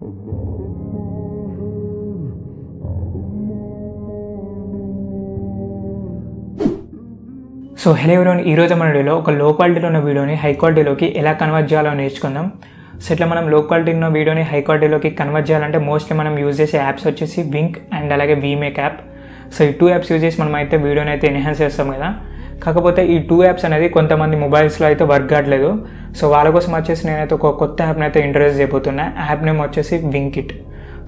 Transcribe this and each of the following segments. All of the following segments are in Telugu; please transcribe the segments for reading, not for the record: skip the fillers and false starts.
సో హలో ఎవరీవన్, ఈరోజు మన వీడియోలో ఒక లో క్వాలిటీలో ఉన్న వీడియోని హై క్వాలిటీలోకి ఎలా కన్వర్ట్ చేయాలో నేర్చుకుందాం. సో ఇట్లా మనం లో క్వాలిటీ ఉన్న వీడియోని హై క్వాలిటీలోకి కన్వర్ట్ చేయాలంటే మోస్ట్లీ మనం యూజ్ చేసే యాప్స్ వచ్చేసి వింక్ అండ్ అలాగే వీమేక్ యాప్. సో ఈ టూ యాప్స్ యూజ్ చేసి మనం అయితే వీడియోని అయితే ఎన్హాన్స్ చేస్తాం కదా. కాకపోతే ఈ టూ యాప్స్ అనేది కొంతమంది మొబైల్స్లో అయితే వర్క్ కావట్లేదు. సో వాళ్ళ కోసం వచ్చేసి నేనైతే ఒక కొత్త యాప్ని అయితే ఇంట్రడ్యూస్ చేయబోతున్నా. యాప్ నేమ్ వచ్చేసి వింకిట్.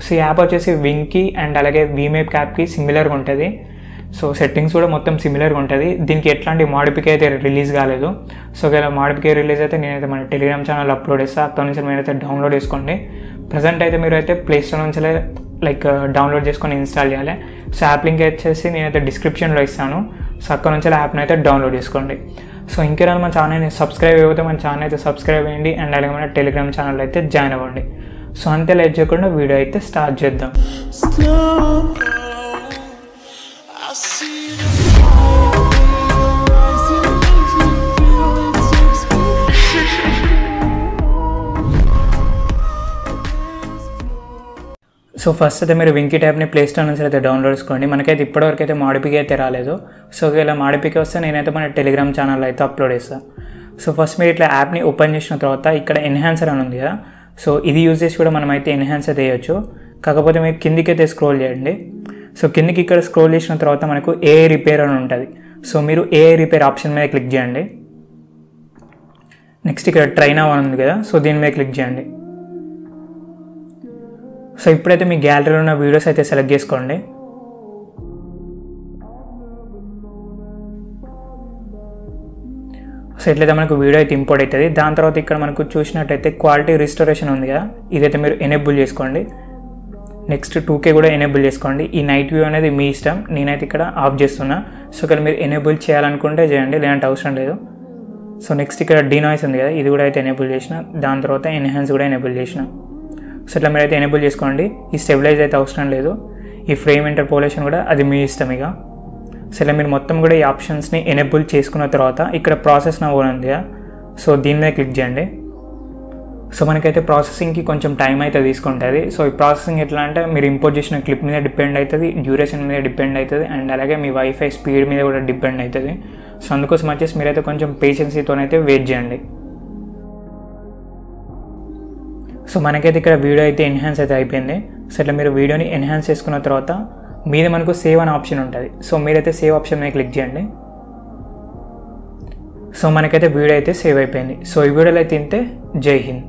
సో ఈ యాప్ వచ్చేసి వింకీ అండ్ అలాగే వీమేక్ యాప్కి సిమిలర్గా ఉంటుంది. సో సెట్టింగ్స్ కూడా మొత్తం సిమిలర్గా ఉంటుంది. దీనికి ఎట్లాంటి మాడిఫికే అయితే రిలీజ్ కాలేదు. సో ఇలా మాడిఫికే రిలీజ్ అయితే నేనైతే మన టెలిగ్రామ్ ఛానల్ అప్లోడ్ చేస్తాను. అక్కడ నుంచి మీరైతే డౌన్లోడ్ చేసుకోండి. ప్రజెంట్ అయితే మీరు అయితే ప్లేస్టోర్ నుంచి డౌన్లోడ్ చేసుకొని ఇన్స్టాల్ చేయాలి. సో యాప్ లింక్ వచ్చేసి నేనైతే డిస్క్రిప్షన్లో ఇస్తాను. సో అక్కడ నుంచి యాప్ని అయితే డౌన్లోడ్ చేసుకోండి. సో ఇంకేమైనా మన ఛానల్ని సబ్స్క్రైబ్ అయిపోతే మన ఛానల్ అయితే సబ్స్క్రైబ్ అయ్యండి అండ్ అలాగే మన టెలిగ్రామ్ ఛానల్ అయితే జాయిన్ అవ్వండి. సో అంతే లేట్ చేయకుండా వీడియో అయితే స్టార్ట్ చేద్దాం. సో ఫస్ట్ అయితే మీరు వింకీ యాప్ని ప్లేస్టోర్ నుంచి అయితే డౌన్లోడ్ చేసుకోండి. మనకైతే ఇప్పటివరకు అయితే మాడిఫికే అయితే రాలేదు. సో ఇలా మాడిఫికే వస్తే నేనైతే మన టెలిగ్రామ్ ఛానల్లో అయితే అప్లోడ్ చేస్తాను. సో ఫస్ట్ మీరు ఇట్లా యాప్ని ఓపెన్ చేసిన తర్వాత ఇక్కడ ఎన్హాన్సర్ అని ఉంది కదా. సో ఇది యూజ్ చేసి కూడా మనం అయితే ఎన్హాన్స్ అయితే వేయచ్చు. కాకపోతే మీరు కిందికి అయితే స్క్రోల్ చేయండి. సో కిందికి ఇక్కడ స్క్రోల్ చేసిన తర్వాత మనకు ఏఐ రిపేర్ అని ఉంటుంది. సో మీరు ఏఐ రిపేర్ ఆప్షన్ మీద క్లిక్ చేయండి. నెక్స్ట్ ఇక్కడ ట్రైన్ అని ఉంది కదా. సో దీని మీద క్లిక్ చేయండి. సో ఇప్పుడైతే మీ గ్యాలరీలో ఉన్న వీడియోస్ అయితే సెలెక్ట్ చేసుకోండి. సో ఇట్లయితే మనకు వీడియో అయితే ఇంపోర్ట్ అవుతుంది. దాని తర్వాత ఇక్కడ మనకు చూసినట్టయితే క్వాలిటీ రిస్టోరేషన్ ఉంది కదా, ఇదైతే మీరు ఎనేబుల్ చేసుకోండి. నెక్స్ట్ 2K కూడా ఎనేబుల్ చేసుకోండి. ఈ నైట్ వ్యూ అనేది మీ ఇష్టం, నేనైతే ఇక్కడ ఆఫ్ చేస్తున్నా. సో ఇక్కడ మీరు ఎనేబుల్ చేయాలనుకుంటే చేయండి, లేదంటే అవసరం లేదు. సో నెక్స్ట్ ఇక్కడ డీనాయిస్ ఉంది కదా, ఇది కూడా అయితే ఎనేబుల్ చేసిన. దాని తర్వాత ఎన్హాన్స్ కూడా ఎనేబుల్ చేసిన. సో ఇట్లా మీరైతే ఎనేబుల్ చేసుకోండి. ఈ స్టెబిలైజ్ అయితే అవసరం లేదు. ఈ ఫ్రేమ్ ఇంటర్పోలేషన్ కూడా అది మీ ఇష్టం ఇక. సో ఇలా మీరు మొత్తం కూడా ఈ ఆప్షన్స్ని ఎనేబుల్ చేసుకున్న తర్వాత ఇక్కడ ప్రాసెస్ నౌ కూడా ఉంది కదా. సో దీని మీద క్లిక్ చేయండి. సో మనకైతే ప్రాసెసింగ్కి కొంచెం టైం అయితే తీసుకుంటుంది. సో ఈ ప్రాసెసింగ్ ఎట్లా అంటే మీరు ఇంపోర్ట్ చేసిన క్లిప్ మీద డిపెండ్ అవుతుంది, డ్యూరేషన్ మీద డిపెండ్ అవుతుంది అండ్ అలాగే మీ వైఫై స్పీడ్ మీద కూడా డిపెండ్ అవుతుంది. సో అందుకోసం వచ్చేసి మీరైతే కొంచెం పేషెన్సీతోనైతే వెయిట్ చేయండి. సో మనకైతే ఇక్కడ వీడియో అయితే ఎన్హాన్స్ అయితే అయిపోయింది. సో ఇట్లా మీరు వీడియోని ఎన్హాన్స్ చేసుకున్న తర్వాత మీద మనకు సేవ్ అనే ఆప్షన్ ఉంటుంది. సో మీరైతే సేవ్ ఆప్షన్ మీద క్లిక్ చేయండి. సో మనకైతే వీడియో అయితే సేవ్ అయిపోయింది. సో ఈ వీడియోలో అయితే ఇంతే. జై హింద్.